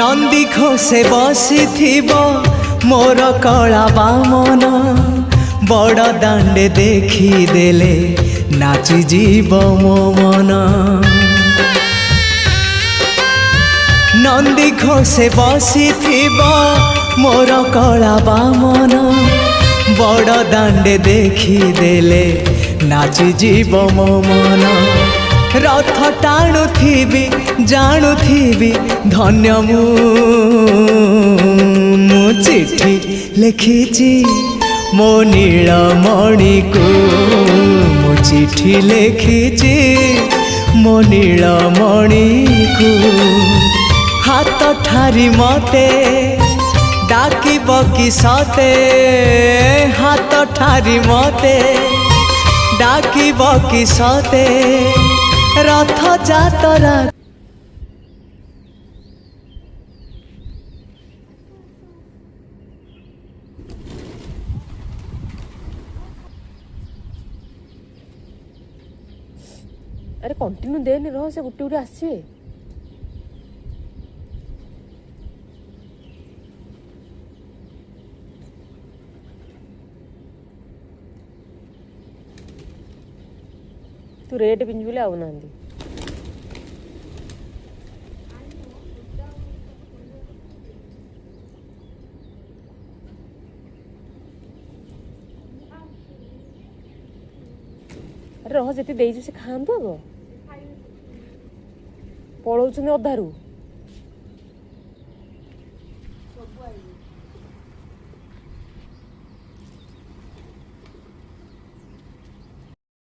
नंदी घोषे बसी मोर कला बामन बड़ दांडे देखी देले नाची जीव मो मन। नंदी घोषे बसी मोर कला बामन बड़ दांडे देखी देले नाची जीव मो मन। रथ टाणुथिबी जाणुथिबी धन्य मु चिट्ठी लिखिची मो नीलमणि को मु चिट्ठी लिखिची मो नीलमणि को। हाथ ठारी मते डाकिब कि सते हाथ ठारी मते डाकिब कि सते रथ जातरा। अरे कंटिन्यू देनी रह से गुटे गुटे आसवे तू रेट पिंजुले आउना अरे रह जी से खातु आग पलौं अधारू।